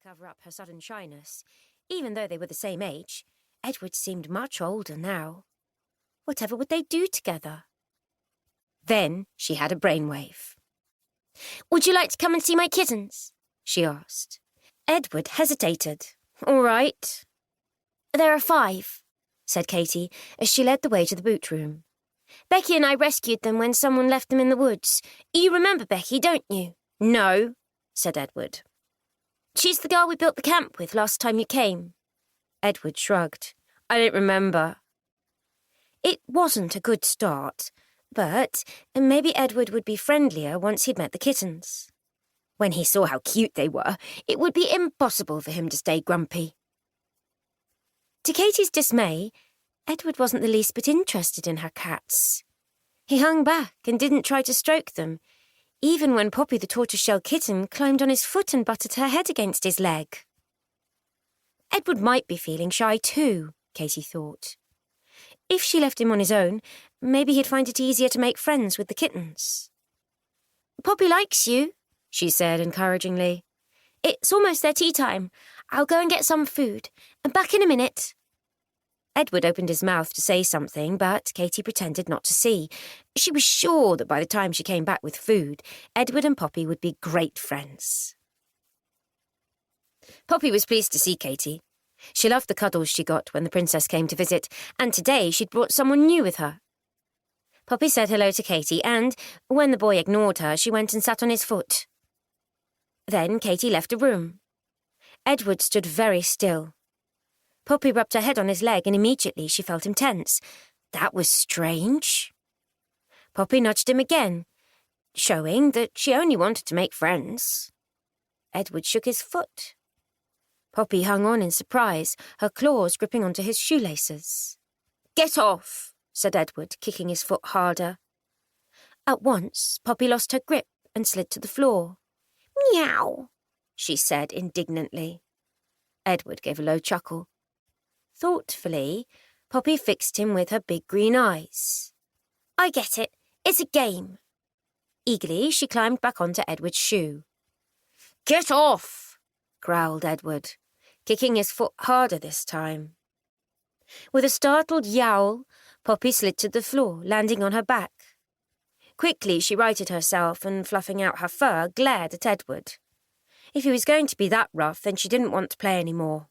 to cover up her sudden shyness. Even though they were the same age, Edward seemed much older now. Whatever would they do together? Then she had a brainwave. "Would you like to come and see my kittens?" she asked. Edward hesitated. "All right." "There are 5, said Katie, as she led the way to the boot room. "Becky and I rescued them when someone left them in the woods. You remember Becky, don't you?" "No," said Edward. "She's the girl we built the camp with last time you came." Edward shrugged. "I don't remember." It wasn't a good start, but maybe Edward would be friendlier once he'd met the kittens. When he saw how cute they were, it would be impossible for him to stay grumpy. To Katie's dismay, Edward wasn't the least bit interested in her cats. He hung back and didn't try to stroke them, even when Poppy the tortoiseshell kitten climbed on his foot and butted her head against his leg. Edward might be feeling shy too, Katie thought. If she left him on his own, maybe he'd find it easier to make friends with the kittens. "Poppy likes you," she said encouragingly. "It's almost their tea time. I'll go and get some food. I'm back in a minute." Edward opened his mouth to say something, but Katie pretended not to see. She was sure that by the time she came back with food, Edward and Poppy would be great friends. Poppy was pleased to see Katie. She loved the cuddles she got when the princess came to visit, and today she'd brought someone new with her. Poppy said hello to Katie, and, when the boy ignored her, she went and sat on his foot. Then Katie left the room. Edward stood very still. Poppy rubbed her head on his leg, and immediately she felt him tense. That was strange. Poppy nudged him again, showing that she only wanted to make friends. Edward shook his foot. Poppy hung on in surprise, her claws gripping onto his shoelaces. "Get off," said Edward, kicking his foot harder. At once, Poppy lost her grip and slid to the floor. "Meow," she said indignantly. Edward gave a low chuckle. Thoughtfully, Poppy fixed him with her big green eyes. "I get it. It's a game." Eagerly, she climbed back onto Edward's shoe. "Get off!" growled Edward, kicking his foot harder this time. With a startled yowl, Poppy slid to the floor, landing on her back. Quickly, she righted herself and, fluffing out her fur, glared at Edward. If he was going to be that rough, then she didn't want to play any more.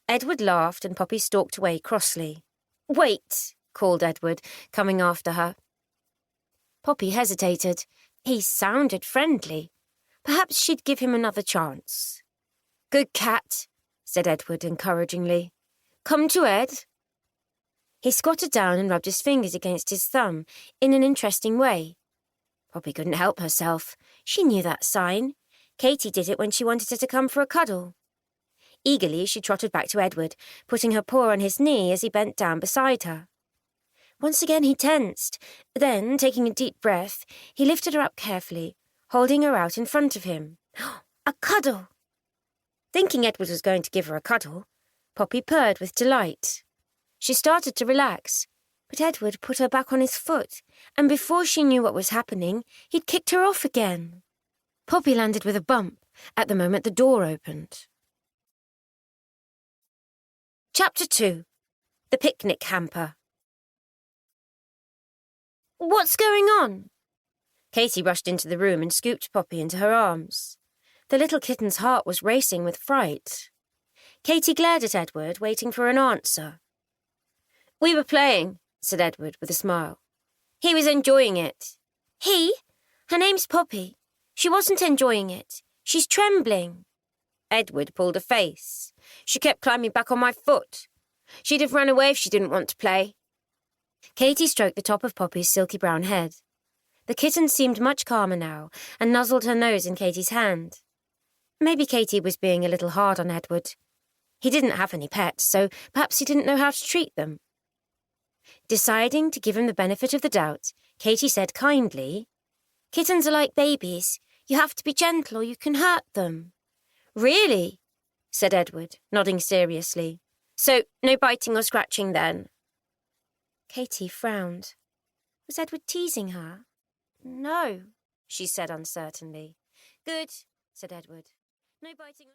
Edward laughed and Poppy stalked away crossly. "Wait," called Edward, coming after her. Poppy hesitated. He sounded friendly. Perhaps she'd give him another chance. "Good cat," said Edward encouragingly. "Come to Ed." He squatted down and rubbed his fingers against his thumb in an interesting way. Poppy couldn't help herself. She knew that sign. Katie did it when she wanted her to come for a cuddle. Eagerly, she trotted back to Edward, putting her paw on his knee as he bent down beside her. Once again he tensed. Then, taking a deep breath, he lifted her up carefully, holding her out in front of him. A cuddle! Thinking Edward was going to give her a cuddle, Poppy purred with delight. She started to relax, but Edward put her back on his foot, and before she knew what was happening, he'd kicked her off again. Poppy landed with a bump. At the moment, the door opened. Chapter 2. The Picnic Hamper. "What's going on?" Katie rushed into the room and scooped Poppy into her arms. The little kitten's heart was racing with fright. Katie glared at Edward, waiting for an answer. "We were playing," said Edward with a smile. "He was enjoying it." "He? Her name's Poppy. She wasn't enjoying it. She's trembling." Edward pulled a face. "She kept climbing back on my foot. She'd have run away if she didn't want to play." Katie stroked the top of Poppy's silky brown head. The kitten seemed much calmer now and nuzzled her nose in Katie's hand. Maybe Katie was being a little hard on Edward. He didn't have any pets, so perhaps he didn't know how to treat them. Deciding to give him the benefit of the doubt, Katie said kindly, "Kittens are like babies. You have to be gentle or you can hurt them." "Really?" said Edward, nodding seriously. "So, no biting or scratching then?" Katie frowned. Was Edward teasing her? "No," she said uncertainly. "Good," said Edward. "No biting or..."